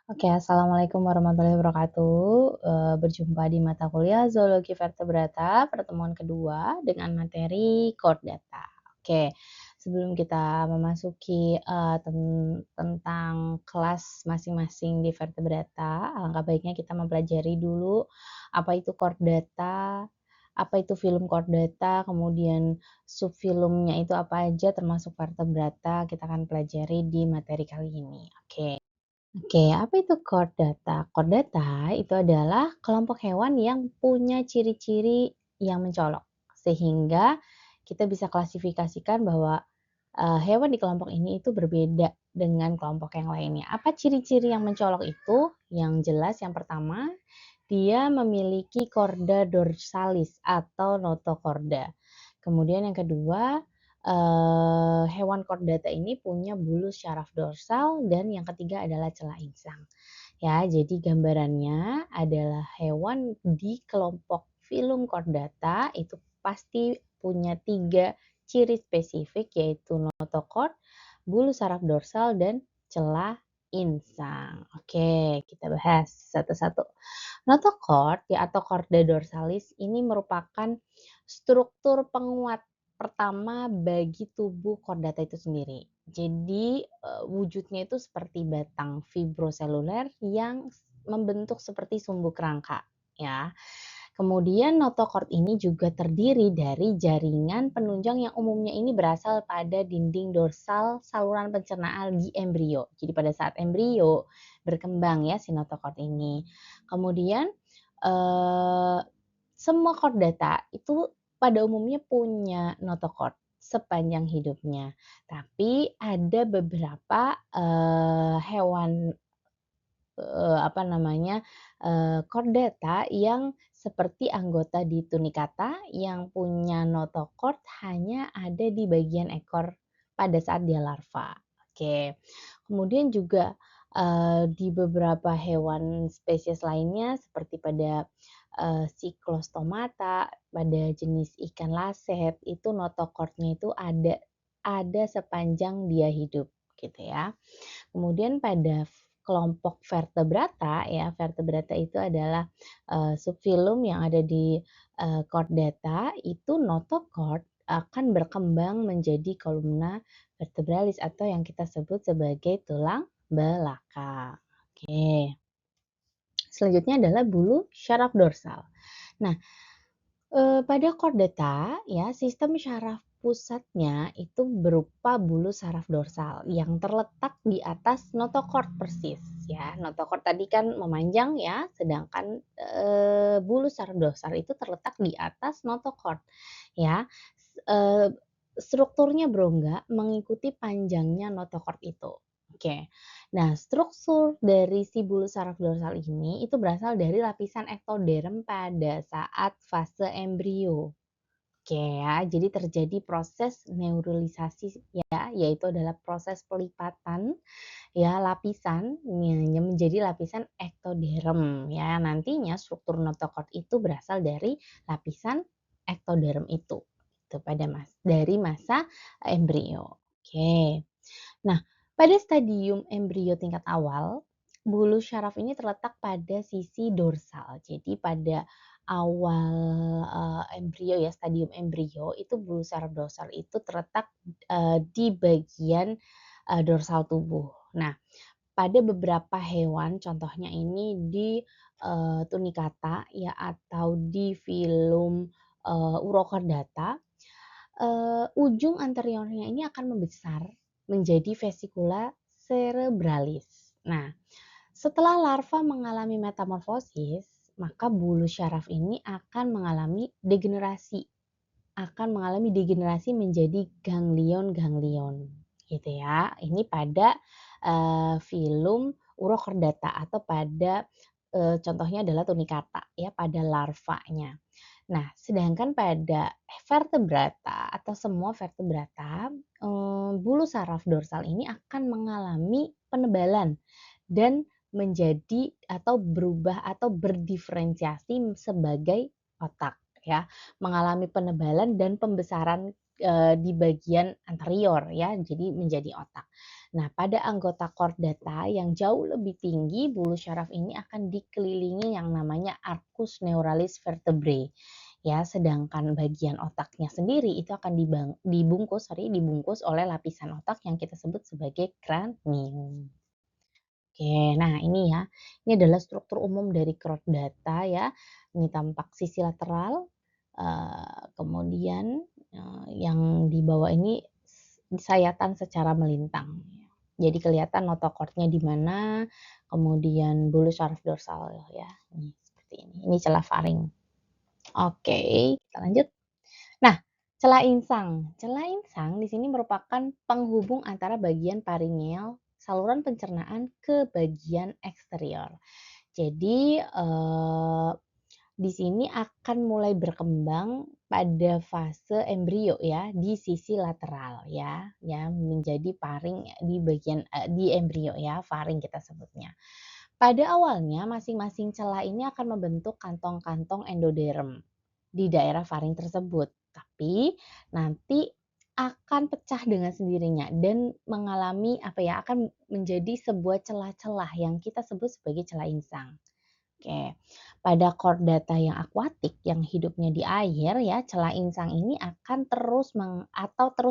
Oke, assalamualaikum warahmatullahi wabarakatuh. Berjumpa di mata kuliah Zoologi Vertebrata, pertemuan kedua dengan materi chordata. Oke, sebelum kita memasuki tentang kelas masing-masing di vertebrata, alangkah baiknya kita mempelajari dulu apa itu chordata, apa itu filum chordata, kemudian subfilumnya itu apa aja termasuk vertebrata, kita akan pelajari di materi kali ini. Oke, apa itu chordata? Chordata itu adalah kelompok hewan yang punya ciri-ciri yang mencolok, sehingga kita bisa klasifikasikan bahwa hewan di kelompok ini itu berbeda dengan kelompok yang lainnya. Apa ciri-ciri yang mencolok itu? Yang jelas yang pertama, dia memiliki chorda dorsalis atau notochorda. Kemudian yang kedua, hewan chordata ini punya bulu syaraf dorsal dan yang ketiga adalah celah insang. Ya, jadi gambarannya adalah hewan di kelompok filum chordata itu pasti punya 3 ciri spesifik yaitu notochord, bulu saraf dorsal, dan celah insang. Oke, kita bahas satu-satu. Notochord ya atau chorda dorsalis ini merupakan struktur penguat pertama bagi tubuh chordata itu sendiri. Jadi, wujudnya itu seperti batang fibroseluler yang membentuk seperti sumbu kerangka, ya. Kemudian notochord ini juga terdiri dari jaringan penunjang yang umumnya ini berasal pada dinding dorsal saluran pencernaan di embrio. Jadi pada saat embrio berkembang ya si notochord ini. Kemudian, eee, semua chordata itu pada umumnya punya notochord sepanjang hidupnya. Tapi ada beberapa, hewan apa namanya, chordata yang seperti anggota di tunicata yang punya notochord hanya ada di bagian ekor pada saat dia larva. Oke. Kemudian juga, di beberapa hewan spesies lainnya seperti pada, Cyclostomata, pada jenis ikan laset, itu notochordnya itu ada sepanjang dia hidup, gitu ya. Kemudian pada kelompok vertebrata ya, vertebrata itu adalah, subfilum yang ada di, chordata itu notochord akan berkembang menjadi kolumna vertebralis atau yang kita sebut sebagai tulang belakang. Oke, selanjutnya adalah bulu syaraf dorsal. Nah, pada chordata ya, sistem syaraf pusatnya itu berupa bulu saraf dorsal yang terletak di atas notochord persis ya. Notochord tadi kan memanjang ya, sedangkan, bulu saraf dorsal itu terletak di atas notochord ya. Strukturnya berongga mengikuti panjangnya notochord itu. Oke. Nah, struktur dari si bulu saraf dorsal ini itu berasal dari lapisan ektoderm pada saat fase embrio. Oke ya, jadi terjadi proses neuralisasi ya, yaitu adalah proses pelipatan ya lapisan yang menjadi lapisan ektoderm ya. Nantinya struktur notochord itu berasal dari lapisan ektoderm itu pada dari masa embrio. Oke. Nah, pada stadium embrio tingkat awal, bulu syaraf ini terletak pada sisi dorsal. Jadi pada awal, embrio ya, stadium embrio itu bulu saraf dorsal itu terletak, di bagian, dorsal tubuh. Nah, pada beberapa hewan contohnya ini di, tunicata ya atau di filum, Urochordata, ujung anteriornya ini akan membesar menjadi vesicula cerebralis. Nah, setelah larva mengalami metamorfosis, maka bulu syaraf ini akan mengalami degenerasi menjadi ganglion-ganglion, gitu ya. Ini pada, filum Urochordata atau pada, contohnya adalah tunicata ya, pada larvanya. Nah, sedangkan pada vertebrata atau semua vertebrata, bulu saraf dorsal ini akan mengalami penebalan dan menjadi atau berubah atau berdiferensiasi sebagai otak ya, mengalami penebalan dan pembesaran, di bagian anterior ya, jadi menjadi otak. Nah, pada anggota chordata yang jauh lebih tinggi, bulu syaraf ini akan dikelilingi yang namanya arcus neuralis vertebrae. Ya, sedangkan bagian otaknya sendiri itu akan dibungkus oleh lapisan otak yang kita sebut sebagai kranium. Oke, nah ini ya, ini adalah struktur umum dari chordata ya. Ini tampak sisi lateral, kemudian yang di bawah ini sayatan secara melintang. Jadi kelihatan notochordnya di mana, kemudian bulu syaraf dorsal ya, ini seperti ini. Ini celah faring. Oke, kita lanjut. Nah, celah insang. Celah insang di sini merupakan penghubung antara bagian paringeal saluran pencernaan ke bagian eksterior. Jadi, di sini akan mulai berkembang pada fase embrio ya, di sisi lateral ya menjadi paring di embrio ya, faring kita sebutnya. Pada awalnya masing-masing celah ini akan membentuk kantong-kantong endoderm di daerah faring tersebut, tapi nanti akan pecah dengan sendirinya dan mengalami akan menjadi sebuah celah-celah yang kita sebut sebagai celah insang. Oke, pada chordata yang akuatik yang hidupnya di air ya, celah insang ini akan terus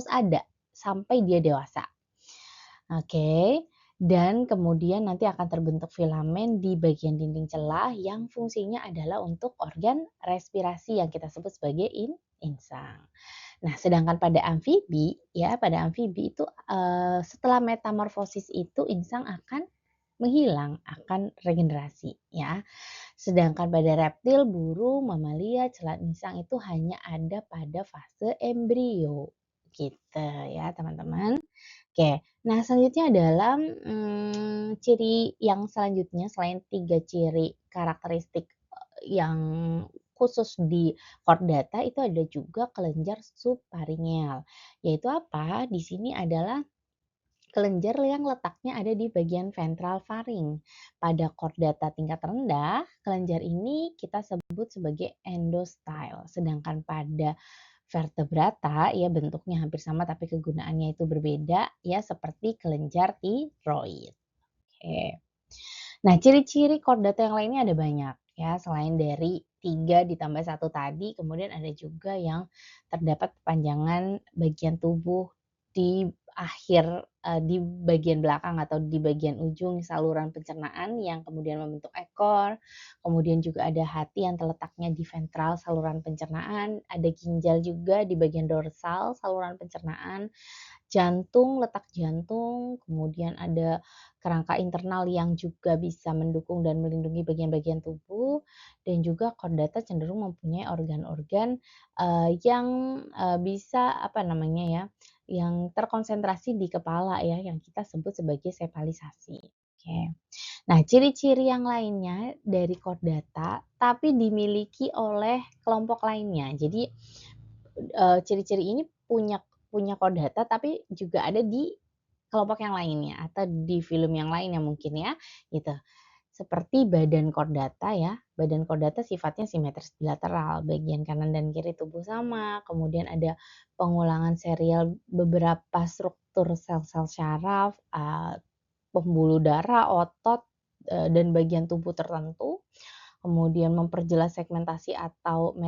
ada sampai dia dewasa. Oke, dan kemudian nanti akan terbentuk filamen di bagian dinding celah yang fungsinya adalah untuk organ respirasi yang kita sebut sebagai insang. Nah, sedangkan pada amfibi itu setelah metamorfosis itu insang akan menghilang, akan regenerasi ya. Sedangkan pada reptil, burung, mamalia, celah insang itu hanya ada pada fase embrio. Gitu ya, teman-teman. Oke, nah selanjutnya adalah ciri yang selanjutnya selain 3 ciri karakteristik yang khusus di chordata itu ada juga kelenjar subparingeal. Yaitu apa? Di sini adalah kelenjar yang letaknya ada di bagian ventral faring. Pada chordata tingkat rendah, kelenjar ini kita sebut sebagai endostyle. Sedangkan pada vertebrata ya bentuknya hampir sama tapi kegunaannya itu berbeda ya seperti kelenjar tiroid. Oke. Nah, ciri-ciri chordata yang lainnya ada banyak ya, selain dari 3 ditambah 1 tadi, kemudian ada juga yang terdapat panjangan bagian tubuh di akhir, di bagian belakang atau di bagian ujung saluran pencernaan yang kemudian membentuk ekor, kemudian juga ada hati yang terletaknya di ventral saluran pencernaan, ada ginjal juga di bagian dorsal saluran pencernaan, jantung, letak jantung, kemudian ada kerangka internal yang juga bisa mendukung dan melindungi bagian-bagian tubuh, dan juga chordata cenderung mempunyai organ-organ, yang, bisa yang terkonsentrasi di kepala ya, yang kita sebut sebagai sepalisasi. Oke. Nah, ciri-ciri yang lainnya dari chordata, tapi dimiliki oleh kelompok lainnya. Jadi, ciri-ciri ini punya punya chordata, tapi juga ada di kelompok yang lainnya atau di film yang lainnya mungkin ya, gitu. Seperti badan chordata ya, badan chordata sifatnya simetris bilateral, bagian kanan dan kiri tubuh sama, kemudian ada pengulangan serial beberapa struktur sel-sel syaraf, pembuluh darah, otot, dan bagian tubuh tertentu, kemudian memperjelas segmentasi atau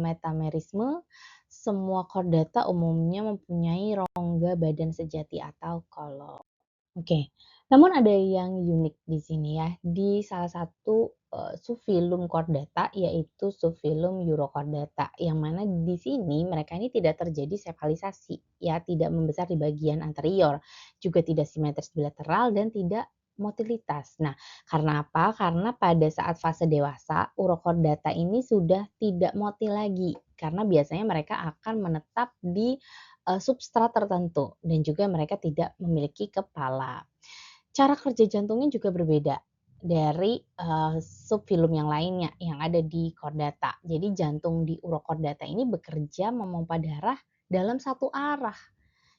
metamerisme. Semua chordata umumnya mempunyai rongga badan sejati atau kolom. Oke, namun ada yang unik di sini ya, di salah satu, subfilum chordata yaitu subfilum Urochordata, yang mana di sini mereka ini tidak terjadi sepalisasi ya, tidak membesar di bagian anterior, juga tidak simetris bilateral dan tidak motilitas. Nah, karena apa? Karena pada saat fase dewasa, Urochordata ini sudah tidak motil lagi, karena biasanya mereka akan menetap di substrat tertentu dan juga mereka tidak memiliki kepala. Cara kerja jantungnya juga berbeda dari, subfilum yang lainnya yang ada di chordata. Jadi jantung di urochordata ini bekerja memompa darah dalam satu arah,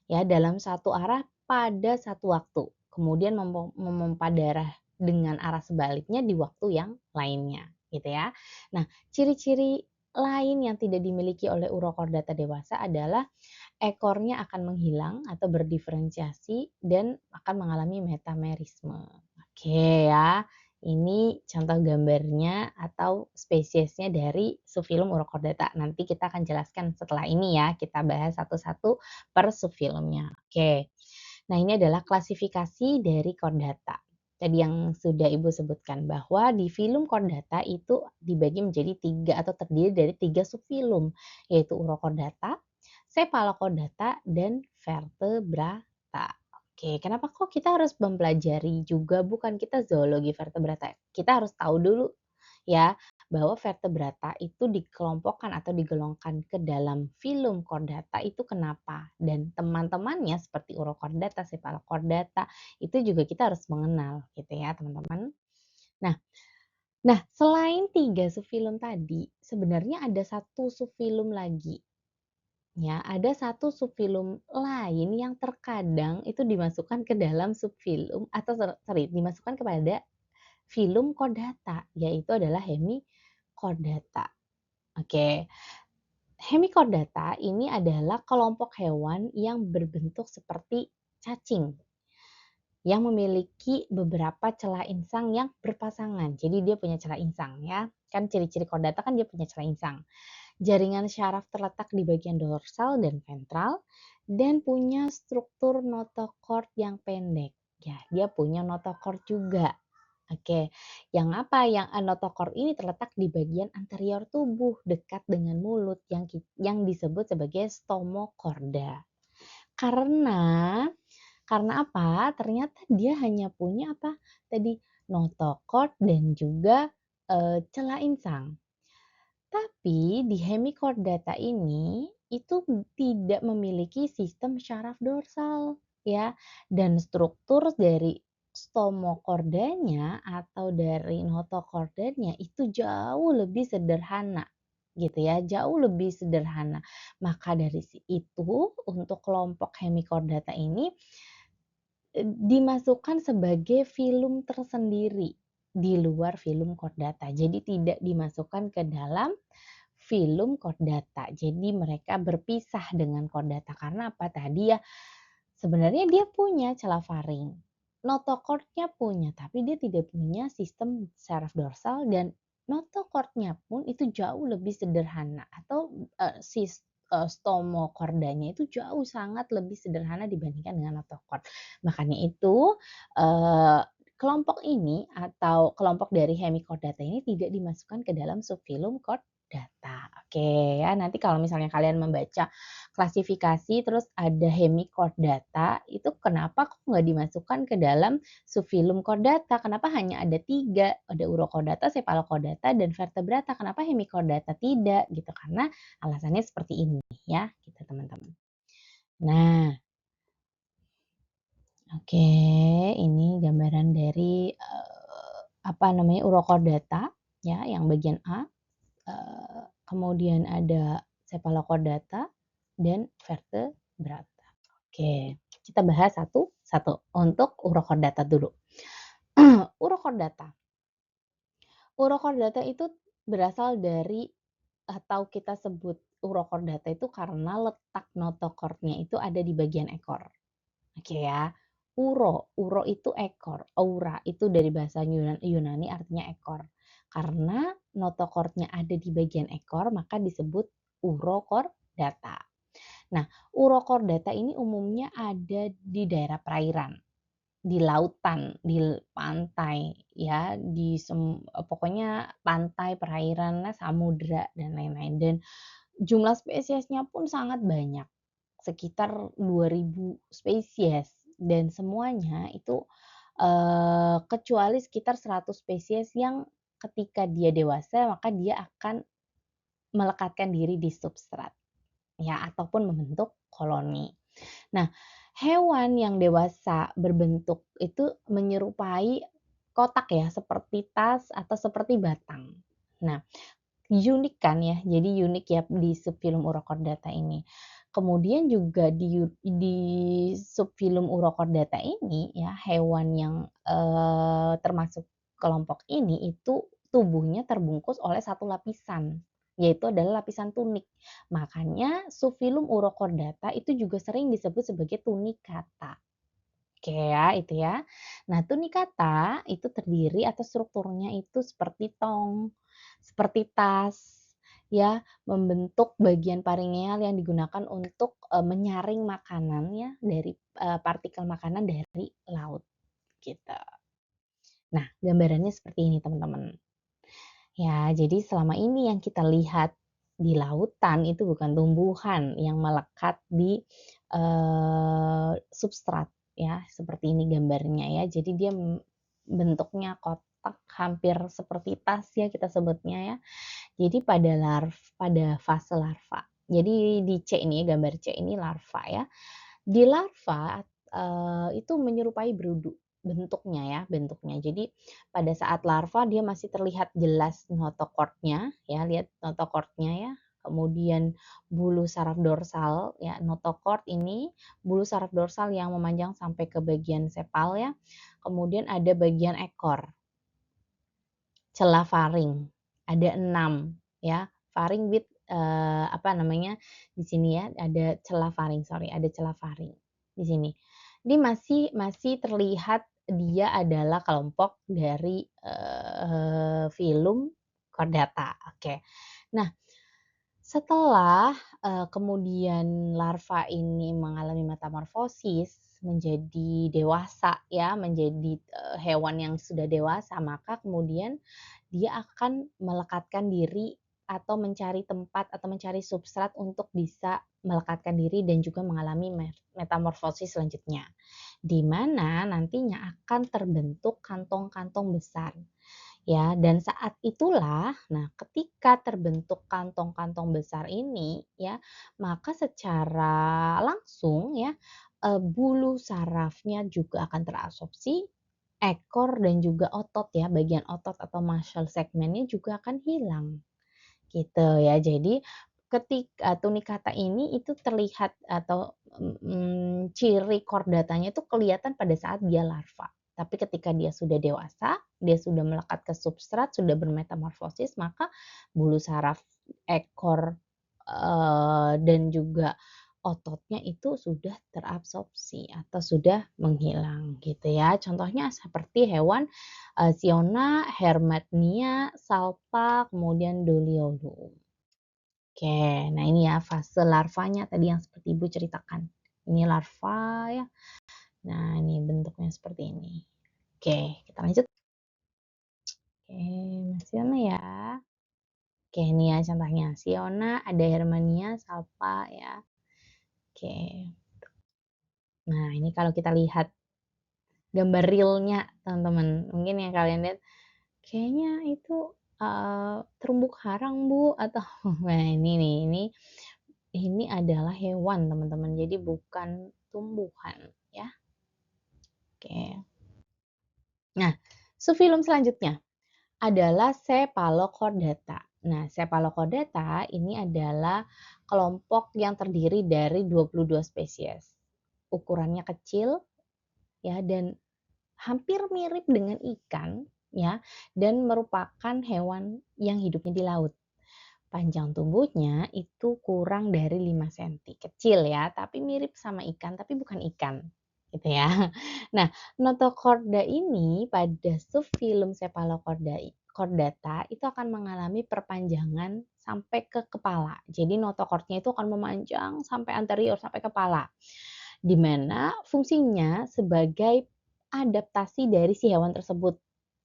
ya, dalam satu arah pada satu waktu. Kemudian memompa darah dengan arah sebaliknya di waktu yang lainnya, gitu ya. Nah, ciri-ciri lain yang tidak dimiliki oleh urochordata dewasa adalah ekornya akan menghilang atau berdiferensiasi dan akan mengalami metamerisme. Oke ya, ini contoh gambarnya atau spesiesnya dari subfilum Urochordata. Nanti kita akan jelaskan setelah ini ya, kita bahas satu-satu per subfilumnya. Oke. Nah, ini adalah klasifikasi dari chordata. Tadi yang sudah Ibu sebutkan bahwa di filum chordata itu dibagi menjadi 3 atau terdiri dari 3 subfilum, yaitu Urochordata, Cephalochordata, dan Vertebrata. Oke, kenapa kok kita harus mempelajari juga bukan kita zoologi vertebrata. Kita harus tahu dulu ya bahwa vertebrata itu dikelompokkan atau digolongkan ke dalam filum chordata itu kenapa? Dan teman-temannya seperti Urochordata, Cephalochordata itu juga kita harus mengenal gitu ya, teman-teman. Nah, nah selain 3 subfilum tadi, sebenarnya ada satu subfilum lagi. Ya, ada satu subfilum lain yang terkadang itu dimasukkan ke dalam subfilum atau sorry, dimasukkan kepada filum chordata, yaitu adalah Hemichordata. Oke, Hemichordata ini adalah kelompok hewan yang berbentuk seperti cacing yang memiliki beberapa celah insang yang berpasangan. Jadi dia punya celah insang ya. Kan ciri-ciri chordata kan dia punya celah insang. Jaringan syaraf terletak di bagian dorsal dan ventral dan punya struktur notochord yang pendek. Ya, dia punya notochord juga. Oke, yang apa? Yang notochord ini terletak di bagian anterior tubuh dekat dengan mulut yang disebut sebagai stomochorda. Karena apa? Ternyata dia hanya punya apa? Tadi notochord dan juga celah insang. Tapi di hemichordata ini itu tidak memiliki sistem syaraf dorsal ya dan struktur dari stomochordanya atau dari notochordanya itu jauh lebih sederhana gitu ya, jauh lebih sederhana. Maka dari itu untuk kelompok hemichordata ini dimasukkan sebagai filum tersendiri di luar filum chordata. Jadi tidak dimasukkan ke dalam filum chordata. Jadi mereka berpisah dengan chordata karena apa tadi ya? Sebenarnya dia punya celah faring. Notochordnya punya, tapi dia tidak punya sistem saraf dorsal dan notochordnya pun itu jauh lebih sederhana atau stomochordanya itu jauh sangat lebih sederhana dibandingkan dengan notochord. Makanya itu kelompok ini atau kelompok dari hemichordata ini tidak dimasukkan ke dalam subfilum chordata. Oke ya, nanti kalau misalnya kalian membaca klasifikasi terus ada hemichordata, itu kenapa kok nggak dimasukkan ke dalam subfilum chordata? Kenapa hanya ada 3? Ada Urochordata, Cephalochordata, dan Vertebrata. Kenapa hemichordata tidak? Gitu, karena alasannya seperti ini ya, gitu teman-teman. Nah, oke, ini gambaran dari apa namanya Urochordata ya, yang bagian A. Kemudian ada Cephalochordata dan Vertebrata. Oke, kita bahas satu-satu. Untuk Urochordata dulu. Urochordata. Urochordata itu berasal dari atau kita sebut Urochordata itu karena letak notochordnya itu ada di bagian ekor. Oke ya. Uro itu ekor, aura itu dari bahasa Yunani artinya ekor. Karena notochordnya ada di bagian ekor, maka disebut Urochordata. Nah, Urochordata ini umumnya ada di daerah perairan, di lautan, di pantai ya, pokoknya pantai, perairan, samudra dan lain-lain. Dan jumlah spesiesnya pun sangat banyak, sekitar 2000 spesies dan semuanya itu kecuali sekitar 100 spesies yang ketika dia dewasa maka dia akan melekatkan diri di substrat ya ataupun membentuk koloni. Nah, hewan yang dewasa berbentuk itu menyerupai kotak ya, seperti tas atau seperti batang. Nah, unik kan ya, jadi unik ya di subfilum Urochordata ini. Kemudian juga di subfilum Urochordata ini ya, hewan yang termasuk kelompok ini itu tubuhnya terbungkus oleh satu lapisan. yaitu adalah lapisan tunik. Makanya subfilum urochordata itu juga sering disebut sebagai tunicata. Oke ya, itu ya. Nah, tunicata itu terdiri atau strukturnya itu seperti tong, seperti tas, ya, membentuk bagian paringeal yang digunakan untuk menyaring makanan ya dari partikel makanan dari laut gitu. Nah, gambarannya seperti ini teman-teman. Ya, jadi selama ini yang kita lihat di lautan itu bukan tumbuhan yang melekat di substrat ya, seperti ini gambarnya ya. Jadi dia bentuknya kotak hampir seperti tas ya kita sebutnya ya. Jadi pada fase larva. Jadi di C ini ya, gambar C ini larva ya. Di larva, itu menyerupai berudu bentuknya ya, bentuknya. Jadi pada saat larva dia masih terlihat jelas notochordnya ya, lihat notochordnya ya. Kemudian bulu saraf dorsal ya, notochord ini bulu saraf dorsal yang memanjang sampai ke bagian sepal ya. Kemudian ada bagian ekor, celah faring, ada 6 ya. Faring with apa namanya, di sini ya ada celah faring, sorry ada celah faring di sini. Ini masih terlihat dia adalah kelompok dari filum chordata, oke. Nah, setelah kemudian larva ini mengalami metamorfosis menjadi dewasa ya, menjadi hewan yang sudah dewasa, maka kemudian dia akan melekatkan diri atau mencari tempat atau mencari substrat untuk bisa melekatkan diri dan juga mengalami metamorfosis selanjutnya. Di mana nantinya akan terbentuk kantong-kantong besar. Ya, dan saat itulah, nah ketika terbentuk kantong-kantong besar ini ya, maka secara langsung ya, bulu sarafnya juga akan terabsorpsi, ekor dan juga otot ya, bagian otot atau muscle segmennya juga akan hilang, gitu ya. Jadi ketika tunicata ini itu terlihat atau, ciri chordatanya itu kelihatan pada saat dia larva. Tapi ketika dia sudah dewasa, dia sudah melekat ke substrat, sudah bermetamorfosis, maka bulu saraf ekor, dan juga ototnya itu sudah terabsorpsi atau sudah menghilang gitu ya. Contohnya seperti hewan, Siona, Hermethnia, Salpa, kemudian Doliolum. Oke, nah ini ya fase larvanya tadi yang seperti Ibu ceritakan. Ini larva ya. Nah, ini bentuknya seperti ini. Oke, kita lanjut. Oke, masih mana ya? Oke, ini ya contohnya. Siona, ada Hermania, Salpa ya. Oke. Nah, ini kalau kita lihat gambar realnya teman-teman. Mungkin yang kalian lihat kayaknya itu terumbu karang Bu atau nah ini nih, ini adalah hewan teman-teman. Jadi bukan tumbuhan ya. Oke. Nah, subfilum selanjutnya adalah Cephalochordata. Nah, Cephalochordata ini adalah kelompok yang terdiri dari 22 spesies. Ukurannya kecil ya dan hampir mirip dengan ikan ya dan merupakan hewan yang hidupnya di laut. Panjang tubuhnya itu kurang dari 5 cm. Kecil ya, tapi mirip sama ikan, tapi bukan ikan. Gitu ya. Nah, notochorda ini pada subfilum Cephalochordata itu akan mengalami perpanjangan sampai ke kepala. Jadi notochordnya itu akan memanjang sampai anterior, sampai kepala. Di mana fungsinya sebagai adaptasi dari si hewan tersebut.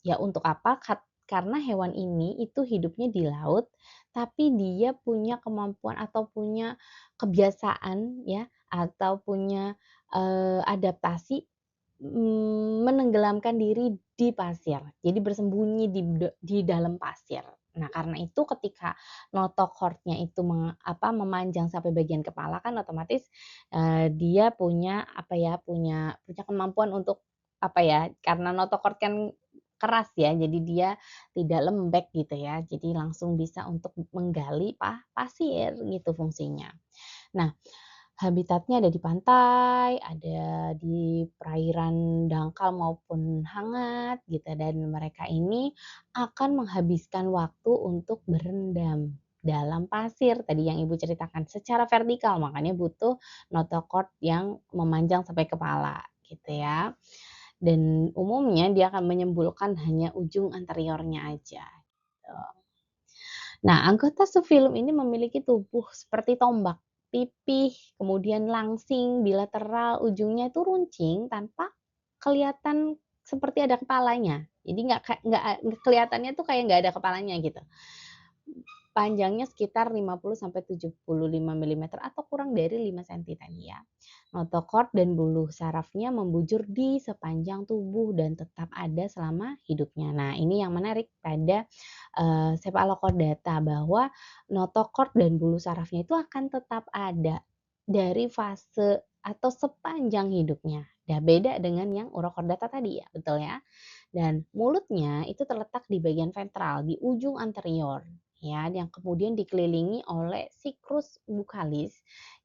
Ya untuk apa? Karena hewan ini itu hidupnya di laut tapi dia punya kemampuan atau punya kebiasaan ya, atau punya, adaptasi, menenggelamkan diri di pasir. Jadi bersembunyi di dalam pasir. Nah, karena itu ketika notochordnya itu memanjang sampai bagian kepala kan otomatis, dia punya apa ya, punya kemampuan untuk apa ya, karena notochord kan keras ya, jadi dia tidak lembek gitu ya, jadi langsung bisa untuk menggali pasir gitu fungsinya. Nah, habitatnya ada di pantai, ada di perairan dangkal maupun hangat gitu dan mereka ini akan menghabiskan waktu untuk berendam. dalam pasir tadi yang Ibu ceritakan secara vertikal, makanya butuh notochord yang memanjang sampai kepala gitu ya. Dan umumnya dia akan menyembulkan hanya ujung anteriornya aja gitu. Nah, anggota subfilum ini memiliki tubuh seperti tombak, pipih, kemudian langsing, bilateral, ujungnya itu runcing tanpa kelihatan seperti ada kepalanya. Jadi nggak kelihatannya tuh kayak nggak ada kepalanya gitu. Panjangnya sekitar 50 sampai 75 milimeter atau kurang dari 5 senti tadi ya. Notochord dan buluh sarafnya membujur di sepanjang tubuh dan tetap ada selama hidupnya. Nah, ini yang menarik pada Cephalochordata bahwa notochord dan buluh sarafnya itu akan tetap ada dari fase atau sepanjang hidupnya. Nah, beda dengan yang Urochordata tadi ya, betul ya? Dan mulutnya itu terletak di bagian ventral, di ujung anterior, ya, yang kemudian dikelilingi oleh siklus bukalis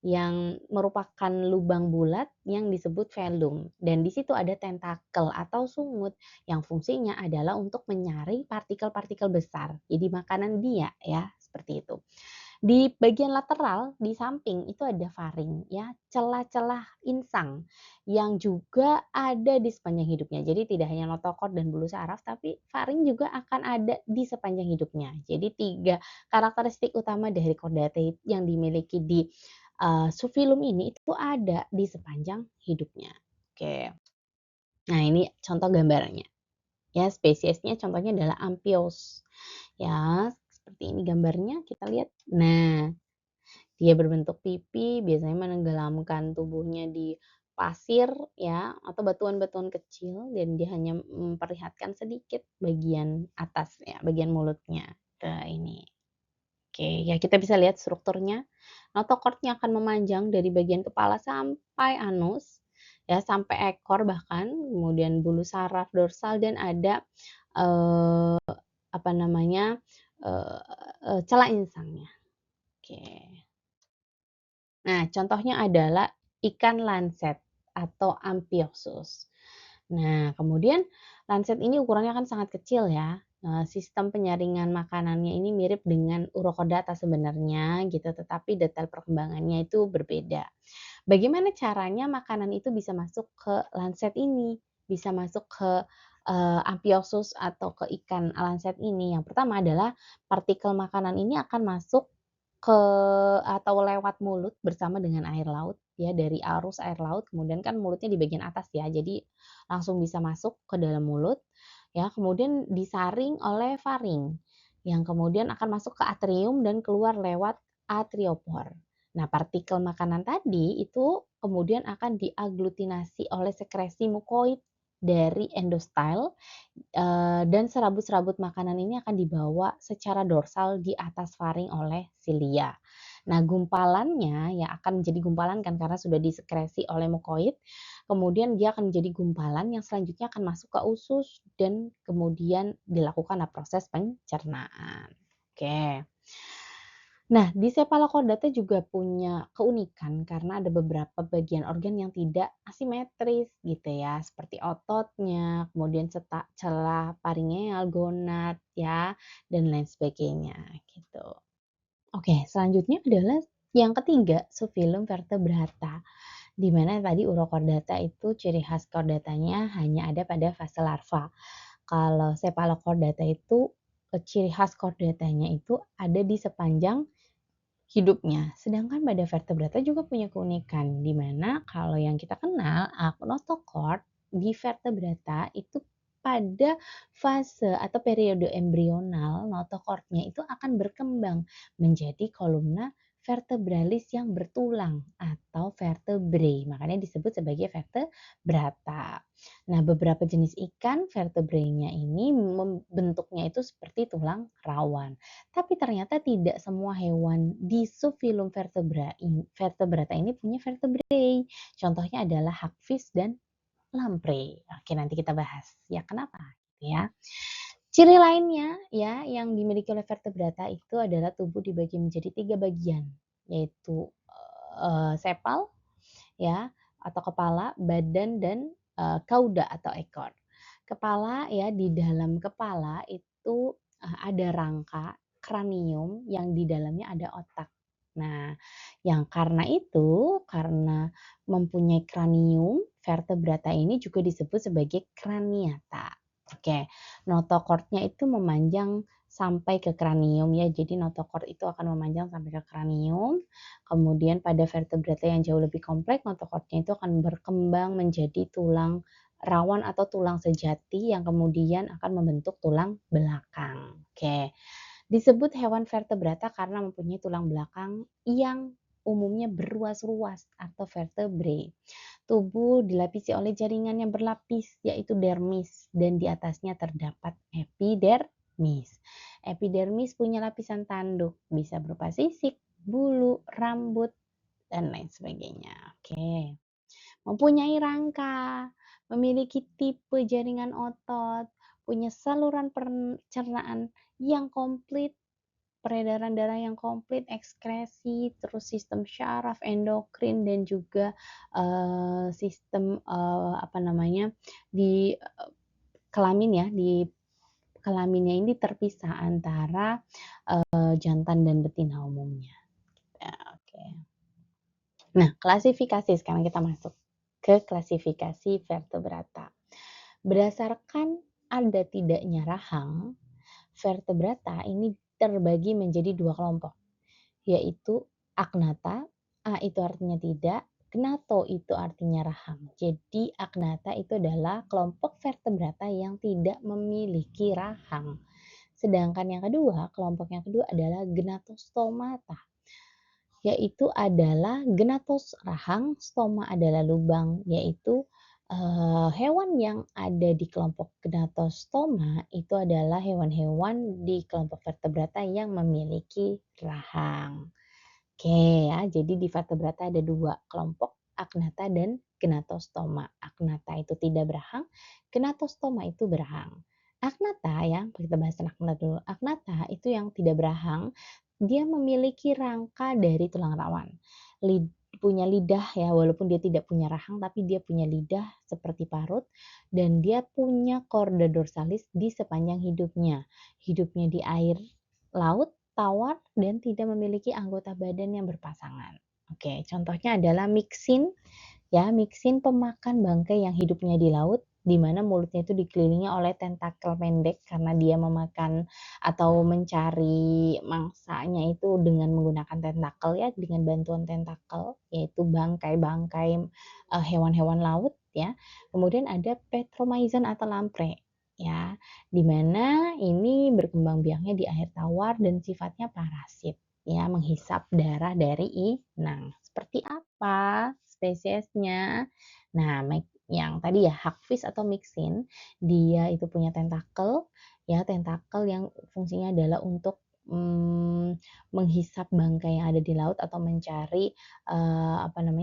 yang merupakan lubang bulat yang disebut velum. Dan di situ ada tentakel atau sungut yang fungsinya adalah untuk menyaring partikel-partikel besar. Jadi makanan dia ya, seperti itu. Di bagian lateral, di samping itu ada faring ya, celah-celah insang yang juga ada di sepanjang hidupnya. Jadi tidak hanya notochord dan bulu saraf, tapi faring juga akan ada di sepanjang hidupnya. Jadi 3 karakteristik utama dari chordata yang dimiliki di subfilum ini itu ada di sepanjang hidupnya. Oke. Nah, ini contoh gambarnya. Ya, spesiesnya contohnya adalah Ampios. Ya, seperti ini gambarnya kita lihat. Nah, dia berbentuk pipi, biasanya menenggelamkan tubuhnya di pasir ya, atau batuan-batuan kecil dan dia hanya memperlihatkan sedikit bagian atas ya, bagian mulutnya ke ini. Oke, ya kita bisa lihat strukturnya. Notochordnya akan memanjang dari bagian kepala sampai anus, ya sampai ekor bahkan, kemudian bulu saraf dorsal dan ada eh, apa namanya eh, celah insangnya. Oke. Nah, contohnya adalah ikan lanset atau Amphiosus. Nah, kemudian lanset ini ukurannya kan sangat kecil ya. Sistem penyaringan makanannya ini mirip dengan Urokodata sebenarnya gitu, tetapi detail perkembangannya itu berbeda. Bagaimana caranya makanan itu bisa masuk ke lanset ini, bisa masuk ke Amphiosus atau ke ikan lanset ini? Yang pertama adalah partikel makanan ini akan masuk ke atau lewat mulut bersama dengan air laut ya, dari arus air laut kemudian kan mulutnya di bagian atas ya, jadi langsung bisa masuk ke dalam mulut ya, kemudian disaring oleh faring yang kemudian akan masuk ke atrium dan keluar lewat atriopor. Nah, partikel makanan tadi itu kemudian akan diaglutinasi oleh sekresi mukoid dari endostel dan serabut-serabut makanan ini akan dibawa secara dorsal di atas faring oleh silia. Nah, gumpalannya yang akan menjadi gumpalan kan karena sudah disekresi oleh mukoid, kemudian dia akan menjadi gumpalan yang selanjutnya akan masuk ke usus dan kemudian dilakukan proses pencernaan. Oke. Nah, di Cephalochordata juga punya keunikan karena ada beberapa bagian organ yang tidak asimetris gitu ya, seperti ototnya, kemudian celah paringeal, gonad ya, dan lain sebagainya gitu. Oke, selanjutnya adalah yang ketiga, subfilum vertebrata. Di mana tadi Urochordata itu ciri khas chordatanya hanya ada pada fase larva. Kalau Cephalochordata itu ciri khas chordatanya itu ada di sepanjang hidupnya. Sedangkan pada vertebrata juga punya keunikan, di mana kalau yang kita kenal notochord di vertebrata itu pada fase atau periode embrional notochordnya itu akan berkembang menjadi kolumna vertebralis yang bertulang atau vertebrae. Makanya disebut sebagai vertebrata. Nah, beberapa jenis ikan vertebrae-nya ini bentuknya itu seperti tulang rawan. Tapi ternyata tidak semua hewan di subfilum vertebrata ini punya vertebrae. Contohnya adalah hagfish dan lamprey. Oke, nanti kita bahas. Ya, kenapa? Gitu ya. Ciri lainnya ya yang dimiliki oleh vertebrata itu adalah tubuh dibagi menjadi 3 bagian, yaitu sepal ya atau kepala, badan dan kauda atau ekor. Kepala ya di dalam kepala itu ada rangka kranium yang di dalamnya ada otak. Nah, yang karena mempunyai kranium, vertebrata ini juga disebut sebagai kraniata. Oke, notochordnya itu memanjang sampai ke kranium ya. Jadi notochord itu akan memanjang sampai ke kranium. Kemudian pada vertebrata yang jauh lebih kompleks, notochordnya itu akan berkembang menjadi tulang rawan atau tulang sejati yang kemudian akan membentuk tulang belakang. Oke. Disebut hewan vertebrata karena mempunyai tulang belakang yang umumnya berruas-ruas atau vertebrae. Tubuh dilapisi oleh jaringan yang berlapis yaitu dermis dan di atasnya terdapat epidermis. Epidermis punya lapisan tanduk, bisa berupa sisik, bulu, rambut, dan lain sebagainya. Oke. Mempunyai rangka, memiliki tipe jaringan otot, punya saluran pencernaan yang komplit, peredaran darah yang komplit, ekskresi, terus sistem syaraf, endokrin, dan juga sistem di kelamin ya, di kelaminnya ini terpisah antara jantan dan betina umumnya. Ya, oke. Nah, klasifikasi sekarang kita masuk ke klasifikasi vertebrata. Berdasarkan ada tidaknya rahang, vertebrata ini terbagi menjadi dua kelompok, yaitu agnata, A itu artinya tidak, gnato itu artinya rahang. Jadi agnata itu adalah kelompok vertebrata yang tidak memiliki rahang. Sedangkan yang kedua, kelompok yang kedua adalah gnatostomata, yaitu adalah gnatos rahang, stoma adalah lubang, yaitu hewan yang ada di kelompok gnatostoma itu adalah hewan-hewan di kelompok vertebrata yang memiliki rahang. Oke ya, jadi di vertebrata ada dua kelompok, agnata dan gnatostoma. Agnata itu tidak berahang, gnatostoma itu berahang. Agnata yang kita bahas agnata dulu. Agnata itu yang tidak berahang, dia memiliki rangka dari tulang rawan. Punya lidah ya, walaupun dia tidak punya rahang, tapi dia punya lidah seperti parut dan dia punya chorda dorsalis di sepanjang hidupnya. Hidupnya di air laut, tawar, dan tidak memiliki anggota badan yang berpasangan. Oke, contohnya adalah miksin. Ya, miksin pemakan bangkai yang hidupnya di laut, di mana mulutnya itu dikelilingi oleh tentakel pendek karena dia memakan atau mencari mangsanya itu dengan menggunakan tentakel ya, dengan bantuan tentakel, yaitu bangkai-bangkai hewan-hewan laut ya. Kemudian ada petromyzon atau lamprey ya, di mana ini berkembang biaknya di air tawar dan sifatnya parasit ya, menghisap darah dari inang. Seperti apa spesiesnya? Nah, yang tadi ya hagfish atau mixin, dia itu punya tentakel ya, tentakel yang fungsinya adalah untuk menghisap bangkai yang ada di laut atau mencari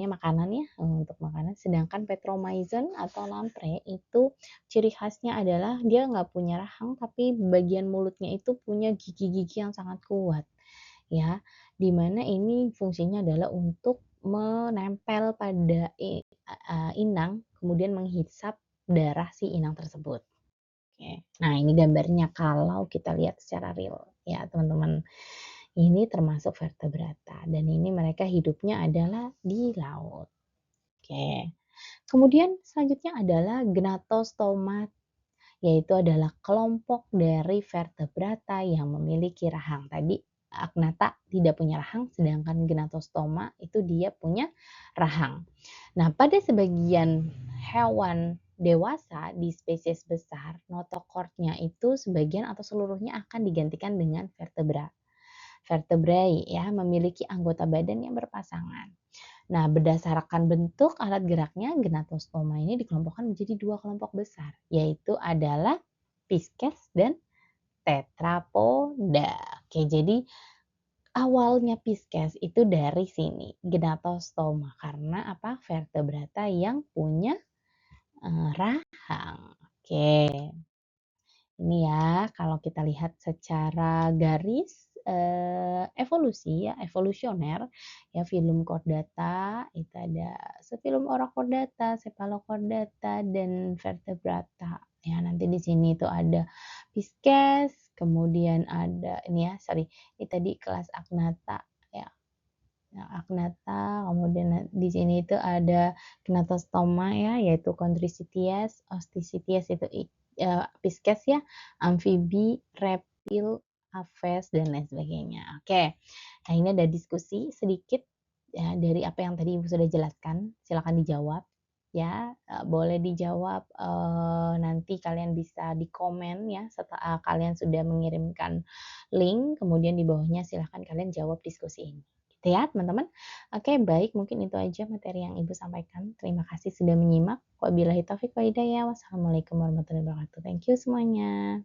makanan ya, untuk makanan. Sedangkan petromyzon atau lamprey itu ciri khasnya adalah dia nggak punya rahang tapi bagian mulutnya itu punya gigi-gigi yang sangat kuat ya, di mana ini fungsinya adalah untuk menempel pada inang kemudian menghisap darah si inang tersebut. Oke. Nah, ini gambarnya kalau kita lihat secara real ya, teman-teman. Ini termasuk vertebrata dan ini mereka hidupnya adalah di laut. Oke. Kemudian selanjutnya adalah gnatostoma, yaitu adalah kelompok dari vertebrata yang memiliki rahang. Tadi agnata tidak punya rahang, sedangkan gnatostoma itu dia punya rahang. Nah, pada sebagian hewan dewasa di spesies besar, notochordnya itu sebagian atau seluruhnya akan digantikan dengan vertebrae ya, memiliki anggota badan yang berpasangan. Nah, berdasarkan bentuk alat geraknya, gnatostoma ini dikelompokkan menjadi dua kelompok besar, yaitu adalah Pisces dan Tetrapoda. Oke, jadi awalnya Pisces itu dari sini, gnatostoma, karena apa? Vertebrata yang punya rahang. Oke. Ini ya, kalau kita lihat secara garis evolusi ya, evolusioner ya, filum chordata itu ada sefilum Orochordata, Cephalochordata dan Vertebrata. Ya, nanti di sini itu ada Pisces, kemudian ada ini ya, sorry, ini tadi kelas Agnata ya. Nah, Agnata, kemudian di sini itu ada Gnatostoma ya, yaitu Chondrocitias, Osteichthyes itu Pisces ya, amfibi, reptil, aves, dan lain sebagainya. Oke, nah ini ada diskusi sedikit ya dari apa yang tadi Ibu sudah jelaskan, silakan dijawab ya, boleh dijawab, nanti kalian bisa di komen ya setelah kalian sudah mengirimkan link, kemudian di bawahnya silahkan kalian jawab diskusi ini. Gitu ya teman-teman. Oke baik, mungkin itu aja materi yang Ibu sampaikan. Terima kasih sudah menyimak. Wabillahi taufiq wa hidayah. Wassalamualaikum warahmatullahi wabarakatuh. Thank you semuanya.